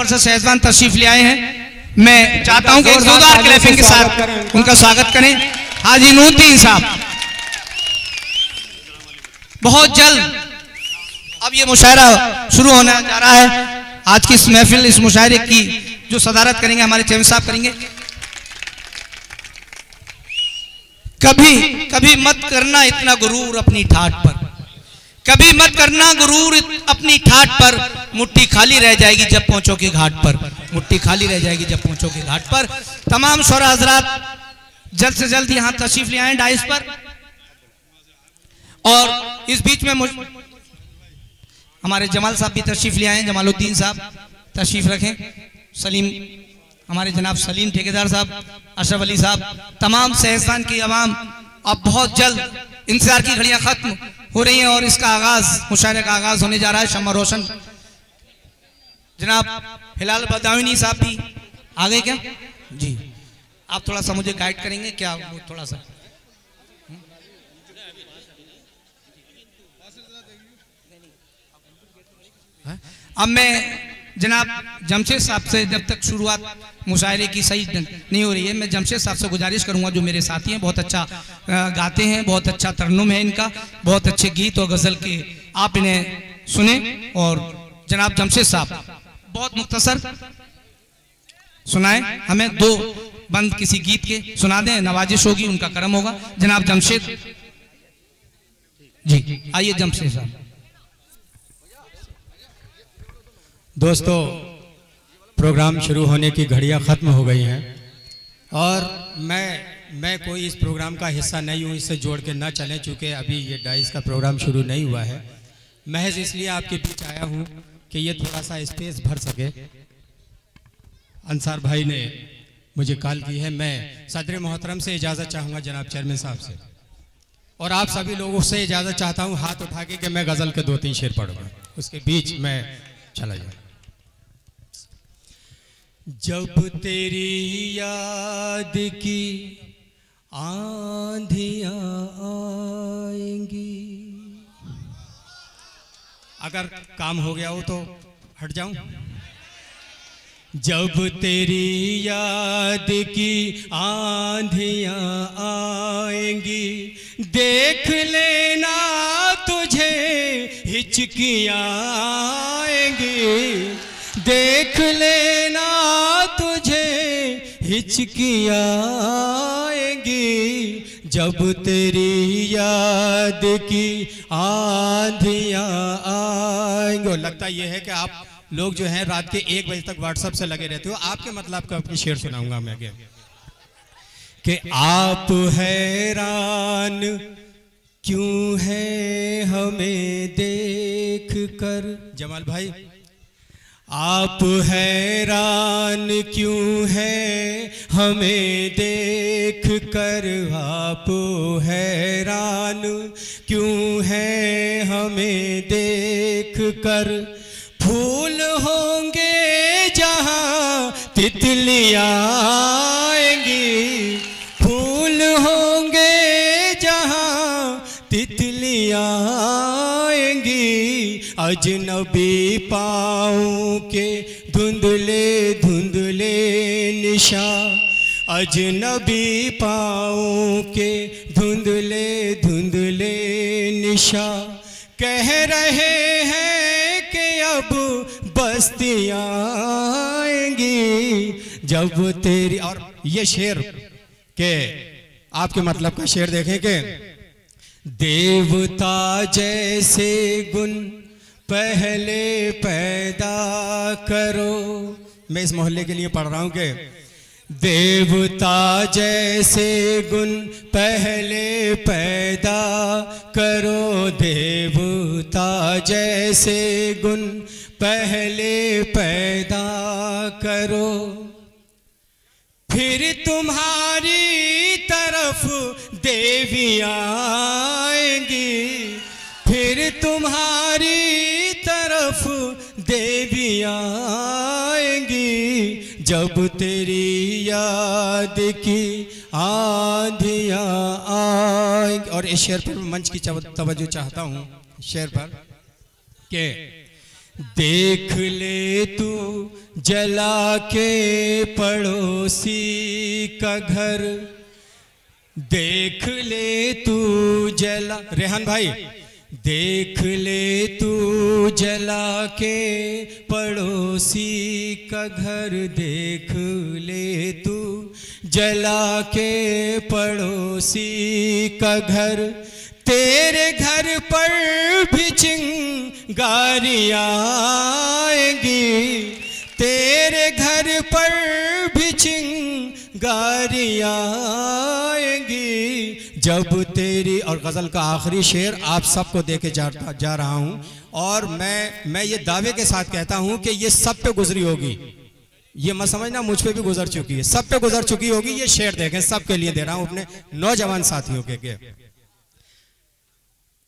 परिषद सहसवान तशरीफ ले आए हैं। मैं चाहता हूं कि एक जोरदार क्लैपिंग के साथ उनका स्वागत करें। हाजी नूरुद्दीन साहब, बहुत जल्द अब ये मुशायरा शुरू होने जा रहा है। आज की इस महफिल, इस मुशायरे की जो सदारत करेंगे हमारे चेयरमैन साहब करेंगे। कभी कभी मत करना इतना गुरूर अपनी ठाठ पर, कभी मत करना गुरूर अपनी ठाठ पर, मुट्ठी खाली रह जाएगी जब पहुंचोगे घाट पर, मुट्ठी खाली रह जाएगी जब पहुंचोगे घाट पर। तमाम शोरा हजरात जल्द से जल्द यहां तशरीफ ले आए डाइस पर। और इस बीच में हमारे जमाल साहब भी तशरीफ ले आए, जमालुद्दीन साहब तशरीफ रखें। सलीम, हमारे जनाब सलीम ठेकेदार साहब, अशरफ अली साहब, तमाम सहसान की आवाम, अब बहुत जल्द इंतजार की घड़ियां खत्म हो रही हैं और इसका आगाज, मुशायरे का आगाज होने जा रहा है। शम्मा रोशन जनाब हिलाल बदायूनी साहब भी आ गए क्या जी? आप थोड़ा सा मुझे गाइड करेंगे क्या? वो थोड़ा सा अब मैं जनाब जमशेद साहब से, जब तक शुरुआत मुशायरे की सही नहीं हो रही है, मैं जमशेद साहब से गुजारिश करूंगा, जो मेरे साथी हैं, बहुत अच्छा गाते हैं, बहुत अच्छा तरन्नुम है इनका, बहुत अच्छे गीत और गज़ल के, आप इन्हें सुने। और जनाब जमशेद साहब बहुत मुख्तसर सुनाएं, हमें 2 बंद किसी गीत के सुना दें, नवाजिश होगी, उनका करम होगा। जनाब जमशेद जी, आइए जमशेद साहब। दोस्तों, प्रोग्राम शुरू होने की घड़ियां ख़त्म हो गई हैं और मैं कोई इस प्रोग्राम का हिस्सा नहीं हूँ, इससे जोड़ के ना चलें, चूँकि अभी ये डाइस का प्रोग्राम शुरू नहीं हुआ है। महज इसलिए आपके बीच आया हूँ कि ये थोड़ा सा स्पेस भर सके। अंसार भाई ने मुझे कॉल की है, मैं सदर मोहतरम से इजाज़त चाहूँगा जनाब चेयरमैन साहब से, और आप सभी लोगों से इजाज़त चाहता हूँ हाथ उठा के कि मैं गज़ल के 2-3 शेर पढ़ूँगा, उसके बीच मैं चला जाऊँ। जब तेरी याद की आंधियां आएंगी, अगर काम हो गया हो तो हट जाऊं। जब तेरी याद की आंधियां आएंगी, देख लेना तुझे हिचकियां आएंगी, देख लेना तुझे हिचकियां आएंगी, जब तेरी याद की आंधियां आएंगी। और लगता यह है कि आप लोग जो हैं रात के 1 बजे तक व्हाट्सएप से लगे रहते हो। आपके मतलब का अपनी शेर सुनाऊंगा मैं आगे कि आप हैरान क्यों है हमें देख कर, जमाल भाई, आप हैरान क्यों है हमें देख कर, आप हैरान क्यों है हमें देख कर, फूल होंगे जहाँ तितलियाँ आएंगी, फूल होंगे जहाँ तितलियाँ आएंगी, अजनबी पाँव के धुंधले धुंधले निशान, अजनबी पाँव के धुंधले धुंधले निशान, कह रहे हैं कि अब बस्तियाँ आएंगी, जब तेरी। और ये शेर के आपके मतलब का शेर देखें कि देवता जैसे गुण पहले पैदा करो, मैं इस मोहल्ले के लिए पढ़ रहा हूं कि देवता जैसे गुण पहले पैदा करो, देवता जैसे गुण पहले पैदा करो, फिर तुम्हारी तरफ देवियाँ आएंगी, फिर तुम्हारी तरफ देवियाँ आएंगी, जब तेरी याद की आंधियाँ आएंगी। और इस शेर पर मंच की तवज्जो चाहता हूँ, शेर पर के देख ले तू जला के पड़ोसी का घर, देख ले तू जला, रेहान भाई, देख ले तू जला के पड़ोसी का घर, देख ले तू जला के पड़ोसी का घर, तेरे घर पर भी चिंगारियाँ आएंगी, तेरे घर पर भी चिंगारियाँ आएंगी जब तेरी। और गज़ल का आखिरी शेर आप सबको दे के जा रहा हूँ, और मैं ये दावे के साथ कहता हूँ कि ये सब पे गुजरी होगी, ये मत समझना मुझ पे भी गुजर चुकी है, सब पे गुजर चुकी होगी। ये शेर देखें, सबके लिए दे रहा हूँ, अपने नौजवान साथियों के।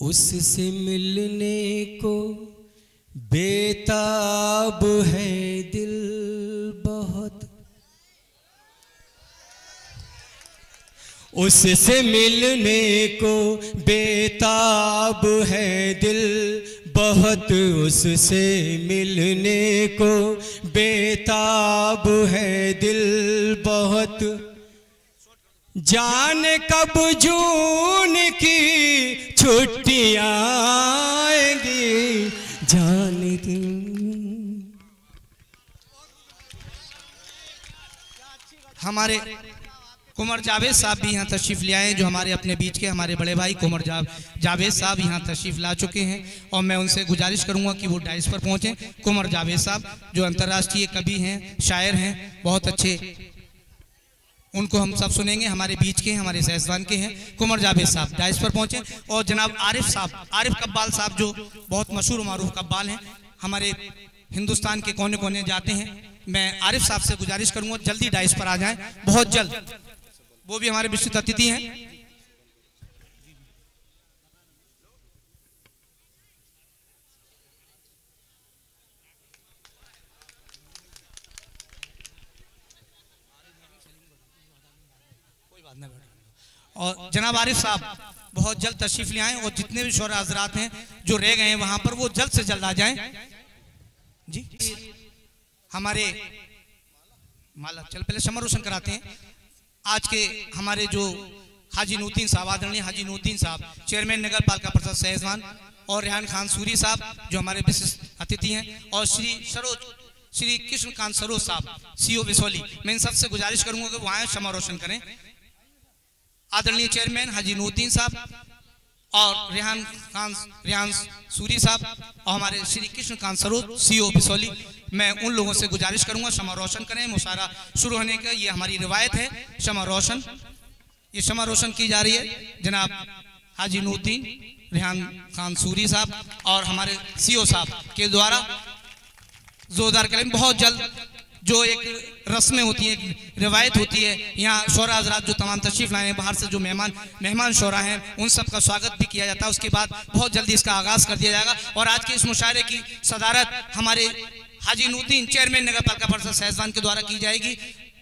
उससे मिलने को बेताब है दिल बहुत, उससे मिलने को बेताब है दिल बहुत, उससे मिलने को बेताब है दिल बहुत, जाने कब जून की छुट्टियां आएंगी, जाने दिन। हमारे कुंवर जावेद साहब भी यहाँ तशरीफ़ ले आए, जो हमारे अपने बीच के हमारे बड़े भाई कुंवर जावेद साहब यहाँ तशरीफ़ ला चुके हैं, और मैं उनसे गुजारिश करूँगा कि वो डाइस पर पहुँचें। कुंवर जावेद साहब जो अंतर्राष्ट्रीय कवि हैं, शायर हैं, बहुत अच्छे, उनको हम सब सुनेंगे, हमारे बीच के हैं, हमारे सहसवान के हैं। कुंवर जावेद साहब डाइस पर पहुँचें। और जनाब आरिफ साहब, आरिफ कब्बाल साहब जो बहुत मशहूर मारूफ कब्बाल हैं, हमारे हिंदुस्तान के कोने कोने जाते हैं। मैं आरिफ साहब से गुजारिश करूँगा जल्दी डाइस पर आ जाएँ, बहुत जल्द, वो भी हमारे विशिष्ट अतिथि हैं। और जनाब आरिफ साहब बहुत जल्द तशरीफ ले आए, और जितने भी शोरा हजरात हैं जो रह गए हैं वहां पर, वो जल्द से जल्द आ जाएं जी। हमारे माला चल पहले शमर रोशन कराते हैं। आज के हमारे जो हाजी नूरुद्दीन साहब, आदरणीय हाजी नूरुद्दीन साहब, चेयरमैन नगर पालिका परिषद सहसवान, और रेहान खान सूरी साहब जो हमारे विशिष्ट अतिथि हैं, और श्री कृष्णकांत सरोज साहब सीओ विसौली, मैं इन सबसे गुजारिश करूंगा कि वो आए, शमर रोशन करें। आदरणीय चेयरमैन हाजी नूरुद्दीन साहब और रेहान सूरी साहब और हमारे श्री कृष्णकांत सरोज सीओ बिसौली, मैं उन लोगों से गुजारिश करूंगा शमा रोशन करें। मुशायरा शुरू होने का ये हमारी रिवायत है, शमा रोशन, ये शमा रोशन की जा रही है। जनाब हाजी नूरुद्दीन, रेहान खान सूरी साहब और हमारे सीओ साहब के द्वारा जोरदार करें। बहुत जल्द जो एक रस्में होती हैं, रिवायत होती है, यहाँ शोरा हजरात जो तमाम तशरीफ़ लाए हैं, बाहर से जो मेहमान शोरा हैं, उन सब का स्वागत भी किया जाता है। उसके बाद बहुत जल्दी इसका आगाज़ कर दिया जाएगा। और आज के इस मुशायरे की सदारत हमारे हाजी नूरुद्दीन चेयरमैन नगर पालिका परिषद सहसवान के द्वारा की जाएगी।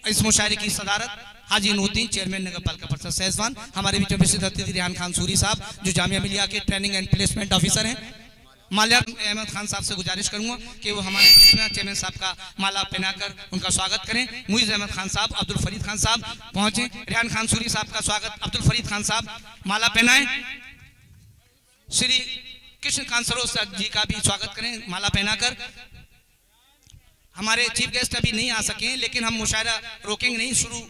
इस मुशायरे की सदारत हाजी नूरुद्दीन चेयरमैन नगर पालिका परिषद सहसवान, हमारे बीच में विशिष्ट अतिथि रेहान खान सूरी साहब जो जामिया मिलिया के ट्रेनिंग एंड प्लेसमेंट ऑफिसर हैं। माल्या अहमद खान साहब से गुजारिश करूंगा कि वो हमारे चेयरमैन साहब का माला पहनाकर उनका स्वागत करें। मुइज़ अहमद खान साहब, अब्दुल फरीद खान साहब पहुंचे। रेहान खान सूरी साहब का स्वागत, अब्दुल फरीद खान साहब माला पहनाएं। श्री कृष्णकांत सरोज जी का भी स्वागत करें माला पहनाकर। हमारे चीफ गेस्ट अभी नहीं आ सके, लेकिन हम मुशायरा रोकेंगे नहीं, शुरू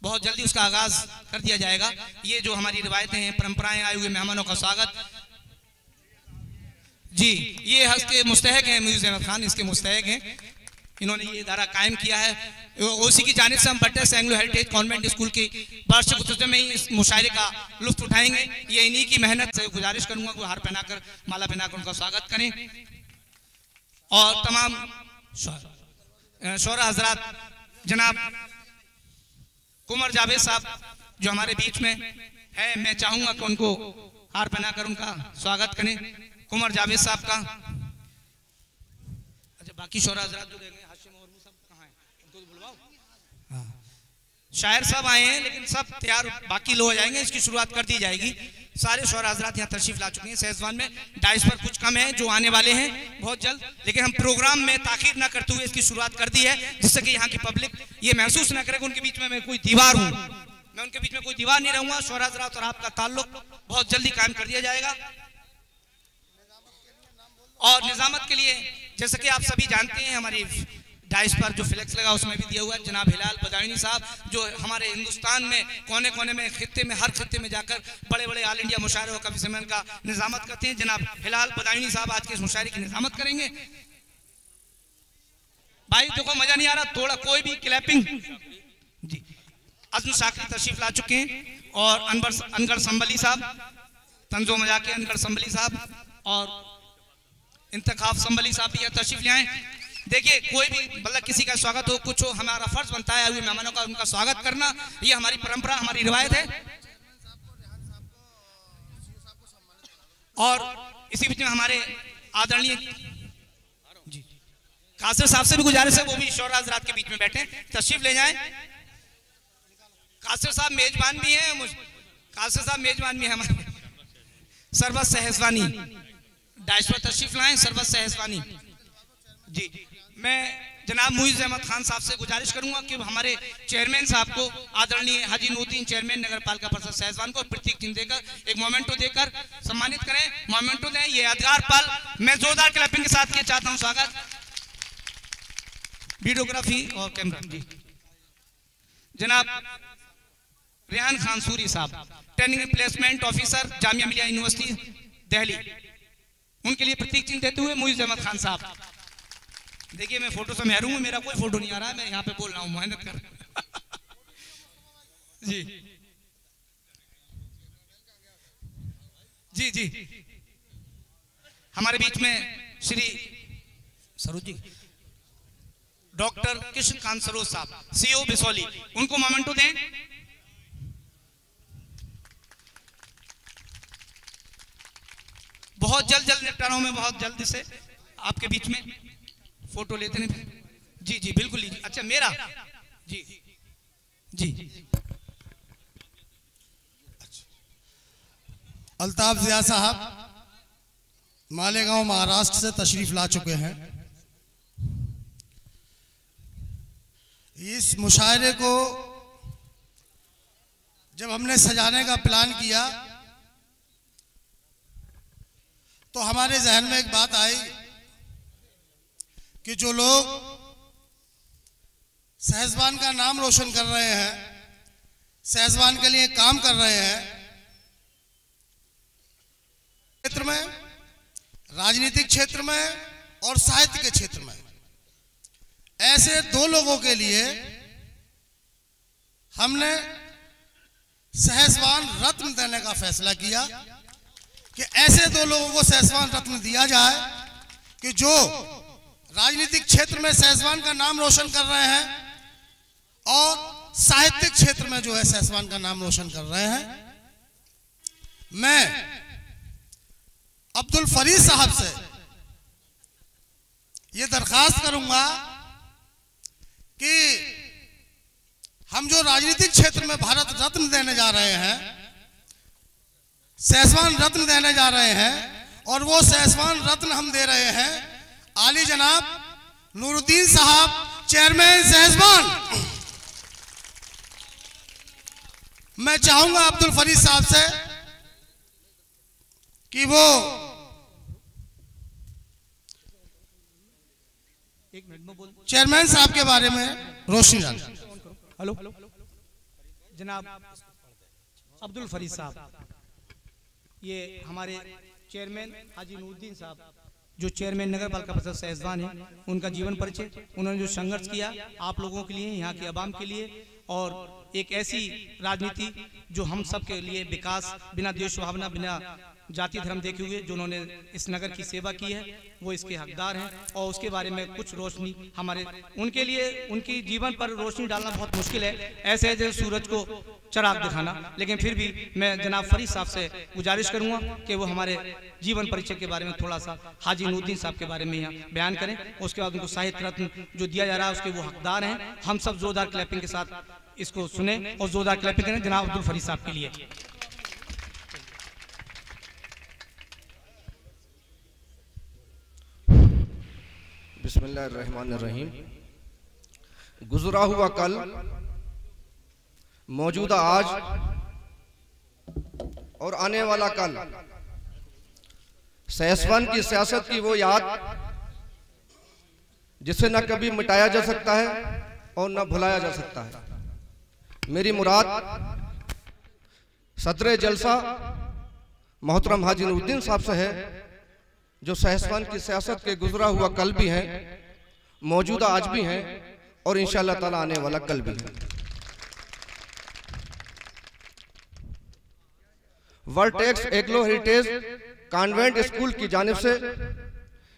बहुत जल्दी उसका आगाज कर दिया जाएगा। ये जो हमारी रिवायतें हैं, परंपराएं, आए हुए मेहमानों का स्वागत जी, ये हज के मुस्तहक हैं मुइज़ अहमद खान, इसके मुस्तहक हैं। इन्होंने ये इदारा कायम किया है। ओसी की जानिब से हम बट्टा से एंग्लो हेरिटेज कॉन्वेंट स्कूल की वार्षिक उत्सव में ही इस मुशायरे का लुत्फ उठाएंगे। ये इन्हीं की मेहनत से गुजारिश करूंगा कि हार पहनाकर माला पहनाकर उनका स्वागत करें। और तमाम शोरा हजरात, जनाब कुंवर जावेद साहब जो हमारे बीच में है, मैं चाहूंगा कि उनको हार पहनाकर उनका स्वागत करें। कुंवर जावेद साहब का। अच्छा, बाकी शोरा हजरात जो रह गए, हाशिम और सब कहाँ हैं, उनको तो बुलवाओ। हाँ, शायर साहब आए हैं लेकिन सब तैयार, बाकी लोग आ जाएंगे, इसकी शुरुआत कर दी जाएगी। सारे शौहरा हजरात यहाँ तशरीफ ला चुके हैं। सहसवान में डाइस पर कुछ कम है जो आने वाले हैं बहुत जल्द, लेकिन हम प्रोग्राम में ताखीर ना करते हुए इसकी शुरुआत कर दी है, जिससे कि यहाँ की पब्लिक ये महसूस ना करे कि उनके बीच में मैं कोई दीवार हूँ। मैं उनके बीच में कोई दीवार नहीं रहूंगा। शौहरा हजरात और आपका ताल्लुक बहुत जल्दी कायम कर दिया जाएगा। और निजामत के लिए जैसे कि आप सभी जानते हैं, हमारी डाइस पर जो फ्लेक्स लगा उसमें भी दिया हुआ है जनाब हिलाल बदायूनी साहब, जो हमारे हिंदुस्तान में कोने कोने में खित्ते में हर खित्ते में जाकर बड़े बड़े ऑल इंडिया मुशायरे और कवि सम्मेलन का निजामत करते हैं। जनाब हिलाल बदायूनी साहब आज के इस मुशायरे की निजामत करेंगे। भाई देखो मजा नहीं आ रहा, थोड़ा कोई भी क्लैपिंग जी। अज़म शाकिर तशरीफ ला चुके हैं और अनगर संबली साहब, तंजो मजाके अनगर संबली साहब और इंतखाब संबली साहब भी तशरीफ ले आए। देखिए कोई भी मतलब किसी का स्वागत हो कुछ हो, हमारा फर्ज बनता है हुए मेहमानों का उनका स्वागत करना, ये हमारी परंपरा हमारी रिवायत है। और इसी बीच में हमारे आदरणीय जी कासिर साहब से भी गुजारिश है वो भी शौहरा हज़रात के बीच में बैठे तशरीफ ले जाएं। कासिर साहब मेजबान भी हैं, कासिर साहब मेजबान भी हैं हमारे। सरबत सहसवानी डाइस पर तशरीफ लाएं, सरबत सहसवानी जी। मैं जनाब मुइज़ अहमद खान साहब से गुजारिश करूंगा कि हमारे चेयरमैन साहब को आदरणीय हाजी नूरुद्दीन चेयरमैन नगर पालिका परिषद सहसवान को प्रतीक चिन्ह देकर एक मोमेंटो देकर सम्मानित करें। मोमेंटो दें, ये यादगार पल मैं जोरदार क्लैपिंग के साथ किया चाहता हूं स्वागत। वीडियोग्राफी और कैमरा जी जनाब रेहान खान सूरी साहब, training placement officer Jamia Millia university Delhi, उनके लिए प्रतीक चिन्ह देते हुए मुइज़ अहमद खान साहब। देखिए मैं फोटो से महरूम हूं, मेरा कोई फोटो नहीं आ रहा है, मैं यहाँ पे बोल रहा हूँ मेहनत कर जी जी जी। हमारे बीच में श्री सरोज जी डॉक्टर कृष्णकांत सरोज साहब सीओ बिसौली, उनको मोमेंटो दें। बहुत जल्द निपटा रहा हूं मैं, बहुत जल्द से आपके बीच में फोटो लेते नहीं जी जी बिल्कुल लीजिए। अच्छा मेरा जी जी अल्ताफ जिया साहब मालेगांव महाराष्ट्र से तशरीफ ला चुके हैं। इस मुशायरे को जब हमने सजाने का प्लान किया तो हमारे जहन में एक बात आई कि जो लोग सहसवान का नाम रोशन कर रहे हैं, सहसवान के लिए काम कर रहे हैं, क्षेत्र में, राजनीतिक क्षेत्र में और साहित्य के क्षेत्र में, ऐसे दो लोगों के लिए हमने सहसवान रत्न देने का फैसला किया कि ऐसे दो लोगों को सहसवान रत्न दिया जाए कि जो राजनीतिक क्षेत्र में सहसवान का नाम रोशन कर रहे हैं और साहित्यिक क्षेत्र में जो है सहसवान का नाम रोशन कर रहे हैं। मैं अब्दुल फरीद साहब से ये दरखास्त करूंगा कि हम जो राजनीतिक क्षेत्र में भारत रत्न देने जा रहे हैं, सहसवान रत्न देने जा रहे हैं, और वो सहसवान रत्न हम दे रहे हैं आली जनाब नूरुद्दीन साहब चेयरमैन सहसवान। मैं चाहूंगा अब्दुल फरीद साहब से कि वो चेयरमैन साहब के बारे में रोशनी डालें। हेलो जनाब अब्दुल फरीद साहब, ये हमारे चेयरमैन हाजी नूरुद्दीन साहब जो चेयरमैन नगर पालिका परिषद सहसवान है, उनका जीवन परिचय, उन्होंने जो संघर्ष किया आप लोगों के लिए, यहाँ की आवाम के लिए, और एक ऐसी राजनीति जो हम सब के लिए विकास बिना देश भावना बिना जाति धर्म देखे हुए जो उन्होंने इस नगर की सेवा की है वो इसके हकदार हैं। और उसके बारे में कुछ रोशनी हमारे उनके लिए, उनकी जीवन पर रोशनी डालना बहुत मुश्किल है, ऐसे जैसे सूरज को चिराग दिखाना, लेकिन फिर भी मैं जनाब फरीद साहब से गुजारिश करूंगा कि वो हमारे जीवन परिचय के बारे में थोड़ा सा हाजी नूरुद्दीन साहब के बारे में यहाँ बयान करें। उसके बाद उनको साहित्य रत्न जो दिया जा रहा है उसके वो हकदार हैं। हम सब जोरदार क्लैपिंग के साथ इसको सुने और जोरदार क्लैपिंग करें जनाब अब्दुल फरीद साहब के लिए। बिस्मिल्लाहिर्रहमानिर्रहीम। गुजरा हुआ कल, मौजूदा आज और आने वाला कल, सहसवन की सियासत की वो याद जिसे न कभी मिटाया जा सकता है और न भुलाया जा सकता है। मेरी मुराद सदर जलसा मोहतरम हाजी नूरुद्दीन साहब से है, जो सहसवन की सियासत के गुजरा हुआ कल भी हैं, मौजूदा आज भी हैं और इंशाअल्लाह ताला आने वाला कल भी है। वर्टेक्स एग्लो हेरिटेज कॉन्वेंट स्कूल की जानिब से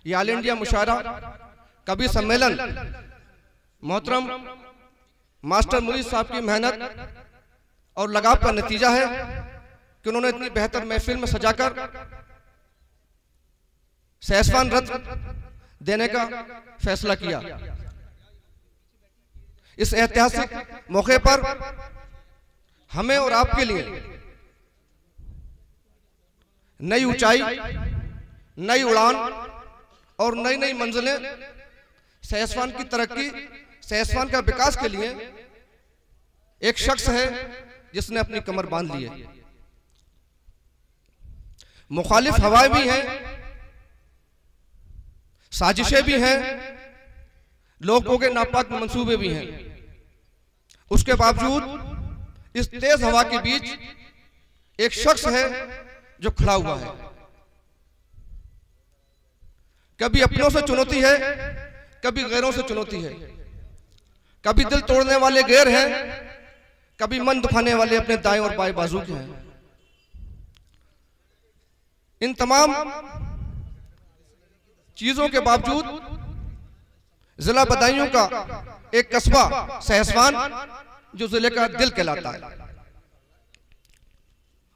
ये ऑल इंडिया मुशायरा कवि सम्मेलन मोहतरम मास्टर मुईज साहब की मेहनत और लगाव का नतीजा है कि उन्होंने इतनी बेहतर महफिल में सजाकर सहसवान रत्न देने का फैसला किया। इस ऐतिहासिक मौके पर हमें और आपके लिए नई ऊंचाई, नई उड़ान और नई नई मंजिलें, सहसवान की तरक्की, सहसवान का विकास के लिए एक शख्स है जिसने अपनी कमर बांध ली है। मुखालिफ हवाएं भी हैं, साजिशें भी हैं, लोगों के नापाक मंसूबे भी हैं। उसके बावजूद इस तेज हवा के बीच एक शख्स है जो खड़ा हुआ है। कभी अपनों से चुनौती है, कभी गैरों से चुनौती है, कभी दिल तोड़ने वाले गैर हैं, कभी मन दुखाने वाले अपने दाएं और बाएं बाजू के हैं। इन तमाम चीजों के बावजूद जिला बदायूं का एक कस्बा सहसवान जो जिले का दिल कहलाता है,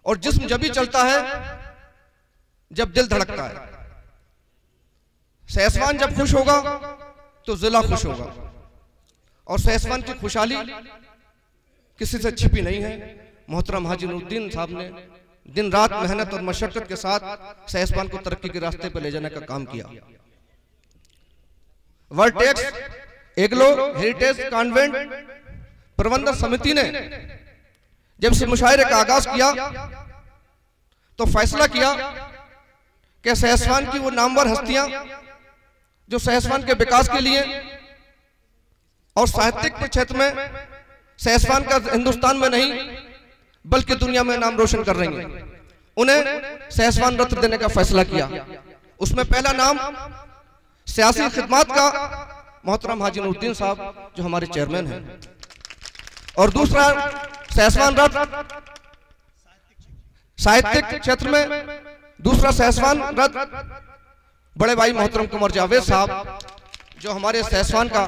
और जिस्म जब भी चलता है जब दिल धड़कता है। सहसवान जब खुश होगा तो जिला खुश होगा, और सहसवान की खुशहाली किसी से छिपी नहीं है। मोहतरम हाजी नूरुद्दीन साहब ने दिन रात मेहनत और मशक्कत के साथ सहसवान को तरक्की के रास्ते पर ले जाने का काम किया। वर्टेक्स एग्लो हेरिटेज कॉन्वेंट प्रबंधन समिति ने जब से मुशायरे का आगाज किया तो फैसला किया कि सहसवान की वो नामवर हस्तियां जो सहसवान के विकास के लिए और साहित्यिक क्षेत्र में सहसवान का हिंदुस्तान में नहीं बल्कि दुनिया में नाम रोशन कर रही हैं, उन्हें सहसवान रत्न देने का फैसला किया। उसमें पहला नाम सियासी खिदमत का मोहतरम हाजी नूरुद्दीन साहब जो हमारे चेयरमैन हैं, और दूसरा सहसवान रत्न साहित्यिक क्षेत्र में दूसरा सहसवान रत्न बड़े भाई मोहतरम कुंवर जावेद साहब जो हमारे सहसवान का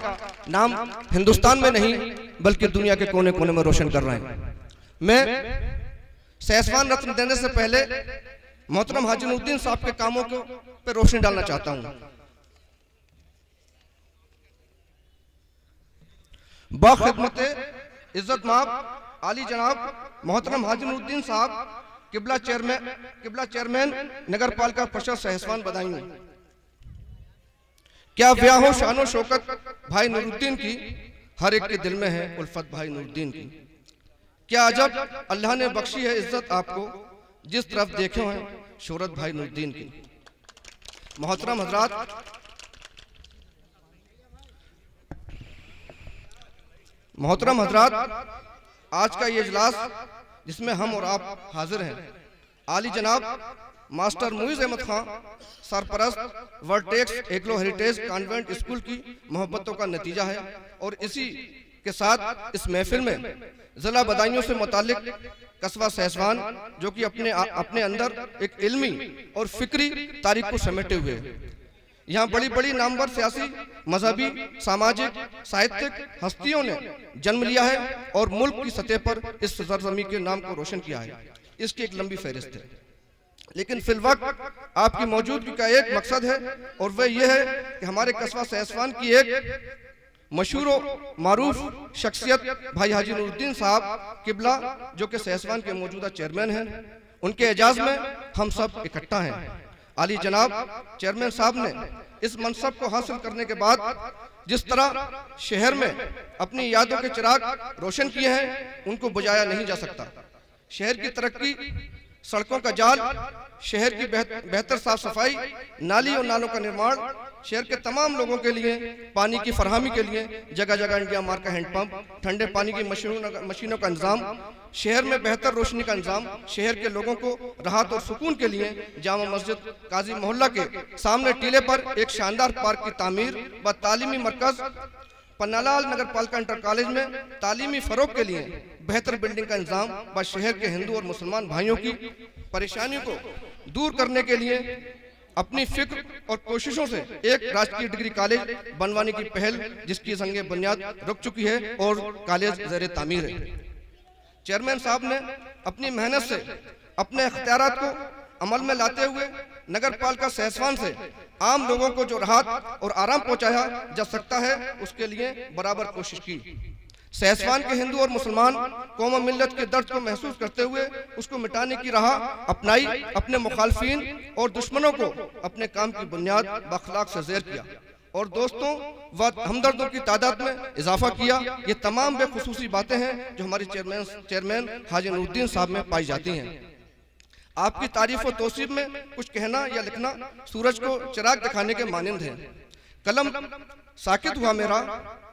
नाम हिंदुस्तान में नहीं बल्कि दुनिया के कोने कोने में रोशन कर रहे हैं। मैं सहसवान रत्न देने से पहले मोहतरम हाजी नूरुद्दीन साहब के कामों को पे रोशनी डालना चाहता हूं। बाखिदमत इज्जत माब आली जनाब मोहतरम हाजी नूरुद्दीन साहब किबला चेयरमैन नगर पालिका परिषद सहसवान बदायूं। क्या ब्याह शानो शौकत भाई नूरुद्दीन की, हर एक के दिल में है उल्फत भाई नूरुद्दीन की। क्या अजब अल्लाह ने बख्शी है इज्जत आपको, जिस तरफ देखे हैं शोहरत भाई नूरुद्दीन की। मोहतरम हजरात, आज का ये इजलास जिसमें हम और आप हाजिर हैं, आली जनाब मास्टर मुईज अहमद खां सरपरस्त वर्टेक्स एग्लो हेरिटेज कॉन्वेंट स्कूल की मोहब्बतों का नतीजा है। और इसी के साथ इस महफिल में जिला बदायूं से मुतालिक कस्बा सहसवान जो कि अपने अंदर एक इल्मी और फिक्री तारीख को समेटे हुए है। यहाँ बड़ी बड़ी नामवर सियासी, मजहबी, सामाजिक, साहित्यिक हस्तियों ने जन्म लिया है और मुल्क की सतह पर इस सरजमी के नाम को रोशन किया है। इसकी एक लंबी फहरिस्त है, लेकिन फिलवक्त आपकी मौजूदगी का एक मकसद है और वह यह है कि हमारे कस्बा सहसवान की एक मशहूर मारूफ शख्सियत भाई हाजी नूरुद्दीन साहब किबला जो कि सहसवान के मौजूदा चेयरमैन हैं, उनके एजाज में हम सब इकट्ठा हैं। आली जनाब चेयरमैन साहब ने इस मनसब को हासिल करने के बाद जिस तरह शहर में अपनी यादों के चिराग रोशन किए हैं, उनको बुझाया नहीं जा सकता। शहर की तरक्की, सड़कों का जाल, शहर की बेहतर साफ सफाई, नाली और नालों का निर्माण, शहर के तमाम लोगों के लिए पानी की फरहमी के लिए जगह जगह इंडिया मार्क का हैंडपंप, ठंडे पानी की मशीनों का इंतजाम, शहर में बेहतर रोशनी का इंतजाम, शहर के लोगों को राहत और सुकून के लिए जामा मस्जिद काजी मोहल्ला के सामने टीले पर एक शानदार पार्क की तामीर व तालीमी मरकज, पन्नालाल नगर पालिका इंटर कॉलेज में तालीमी फरोग के लिए बेहतर बिल्डिंग का इंतजाम व शहर के हिंदू और मुसलमान भाइयों की परेशानियों को दूर करने के लिए अपनी फिक्र और कोशिशों से एक राजकीय डिग्री कॉलेज बनवाने की पहल, जिसकी संगे बुनियाद रख चुकी है और कॉलेज ज़ेरे तामीर है। चेयरमैन साहब ने अपनी मेहनत से अपने इख्तियारात को अमल में लाते हुए नगर पालिका सहसवान से आम लोगों को जो राहत और आराम पहुंचाया जा सकता है, उसके लिए बराबर कोशिश की। सहसवान के हिंदू और मुसलमान कौम और मिल्लत के दर्द को महसूस करते हुए उसको मिटाने की राह अपनाई, अपने मुखालफिन और दुश्मनों को अपने काम की बुनियाद बखलाक से ज़ेर किया और दोस्तों व हमदर्दों की तादाद में इजाफा किया। ये तमाम बेखुसूसी बातें हैं जो हमारे चेयरमैन हाजी नूरुद्दीन साहब में पाई जाती हैं। आपकी तारीफ और तौसीफ में कुछ कहना या लिखना सूरज को चिराग दिखाने के मानिंद है। कलम साकित हुआ मेरा,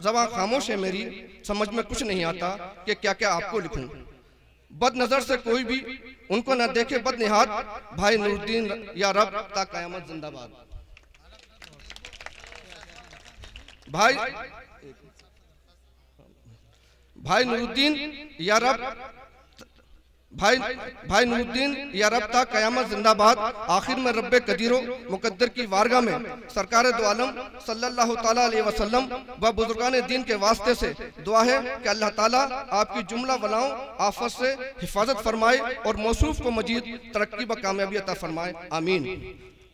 ज़बां खामोश है मेरी, समझ में कुछ नहीं आता कि क्या क्या आपको लिखूं। बद नजर से कोई भी उनको न देखे बदनिहात, भाई नूरुद्दीन या रब ता क़यामत जिंदाबाद। भाई नूरुद्दीन या रब, भाई नूरुद्दीन या रब ता क़यामत जिंदाबाद। आखिर में रब्बे कदीरो मुकद्दर की वारगाह में सरकार दो आलम सल्लल्लाहु ताला अलैहि वसल्लम व बुजुर्गान दीन के वास्ते से दुआ है कि अल्लाह ताला आपकी जुमला वलाओं आफत से हिफाजत फरमाए और मौसूफ को मजीद तरक्की व कामयाबी अता फरमाए, आमीन।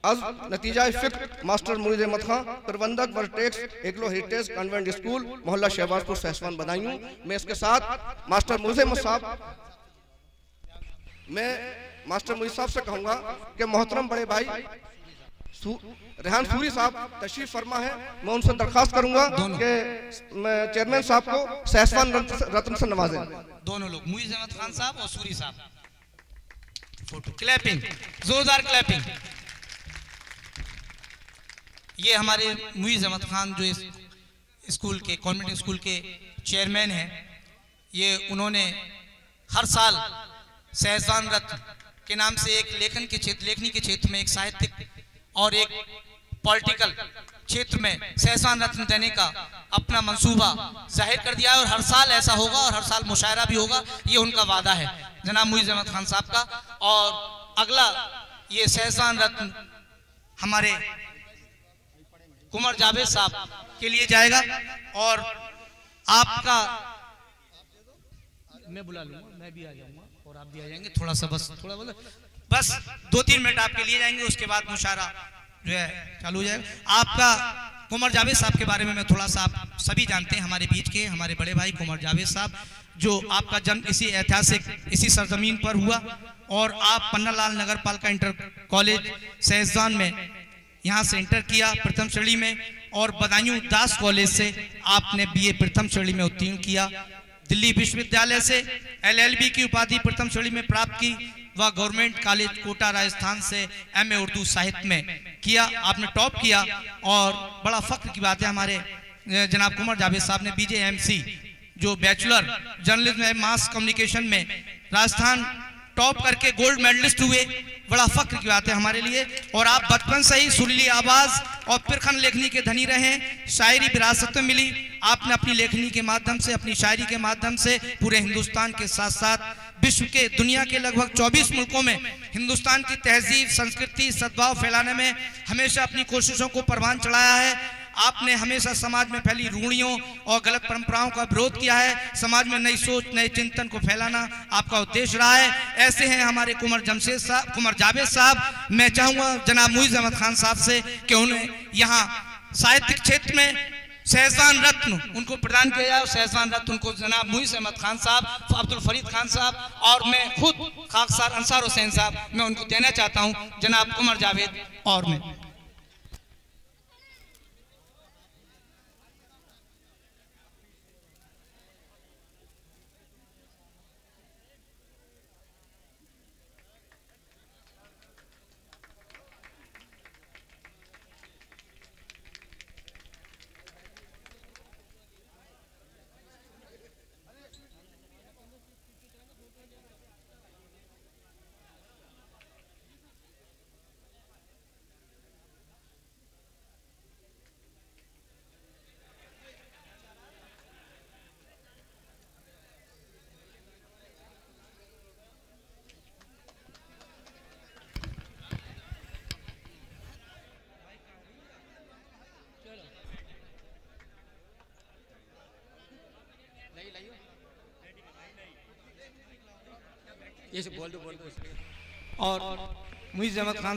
अज नतीजा फिक्र मास्टर मुईज़ अहमद खां, प्रबंधक वर्टेक्स एग्लो हेरिटेज कॉन्वेंट स्कूल मोहल्ला शहबाजपुर सहसवान बनाई। मैं इसके साथ मास्टर मुईज़ अहमद साहब, मैं मास्टर मुईज़ साहब से कहूँगा कि मोहतरम बड़े भाई रेहान सूरी साहब तशरीफ फरमा है। मैं उनसे दरख्वास्त करूँगा कि चेयरमैन साहब को सहसवान रत्न से नवाजें। दोनों लोग, मुईज़ अहमद खान साहब और सूरी साहब, फोटो क्लैपिंग, जोरदार क्लैपिंग। ये हमारे मुईज़ अहमद खान जो इस स्कूल के कॉन्वेंट स्कूल के चेयरमैन हैं, ये उन्होंने हर साल सहसवान रत्न के नाम से एक लेखनी के क्षेत्र में, एक साहित्यिक और एक पॉलिटिकल क्षेत्र में सहसवान रत्न देने का अपना मंसूबा जाहिर कर दिया है और हर साल ऐसा होगा और हर साल मुशायरा भी होगा, ये उनका वादा है जनाब मुईज़ अहमद खान साहब का। और अगला ये सहसवान रत्न हमारे कुंवर जावेद साहब के लिए जाएगा और आपका मैं बुला लूंगा, मैं भी आ जाऊंगा और आप भी आ जाएंगे। थोड़ा सा बस 2-3 मिनट आपके लिए जाएंगे, उसके बाद मुशायरा जो है चालू हो जाएगा। आपका कुंवर जावेद साहब के बारे में मैं थोड़ा सा, आप सभी जानते हैं, हमारे बीच के हमारे बड़े भाई कुंवर जावेद साहब, जो आपका जन्म इसी ऐतिहासिक इसी सरजमीन पर हुआ और आप पन्नालाल नगर पालिका इंटर कॉलेज सहसवान में यहाँ से इंटर किया प्रथम श्रेणी में और बदायूं दास कॉलेज से आपने BA प्रथम श्रेणी में उत्तीर्ण किया। दिल्ली विश्वविद्यालय से LLB की उपाधि प्रथम श्रेणी में प्राप्त की व गवर्नमेंट कॉलेज कोटा राजस्थान से MA उर्दू साहित्य में किया, आपने टॉप किया। और बड़ा फख्र की बात है, हमारे जनाब कुंवर जावेद साहब ने BJMC जो बैचलर जर्नलिज्म में मास कम्युनिकेशन में राजस्थान टॉप करके गोल्ड मेडलिस्ट हुए, बड़ा फख्र की बात है हमारे लिए। और आप बचपन से ही सुरीली आवाज़ और फिरखन लेखनी के धनी रहे, शायरी विरासत में मिली। आपने अपनी लेखनी के माध्यम से, अपनी शायरी के माध्यम से पूरे हिंदुस्तान के साथ साथ विश्व के, दुनिया के लगभग 24 मुल्कों में हिंदुस्तान की तहजीब, संस्कृति, सद्भाव फैलाने में हमेशा अपनी कोशिशों को परवान चढ़ाया है। आपने हमेशा समाज में फैली रूढ़ियों और गलत परंपराओं का विरोध किया है। समाज में नई सोच, नए चिंतन को फैलाना आपका उद्देश्य रहा है। ऐसे हैं हमारे कुंवर जावेद साहब। मैं चाहूँगा जनाब मुईज़ अहमद खान साहब से कि उन्हें यहाँ साहित्यिक क्षेत्र में सहजवान रत्न उनको प्रदान किया जाए। सहजवान रत्न उनको जनाब मुइज़ अहमद खान साहब, अब्दुल फरीद खान साहब और मैं खुद खाकसार अंसार हुसैन साहब, मैं उनको देना चाहता हूं, जनाब उमर जावेद और मैं। ये बोल दो और मुइज़ अहमद खान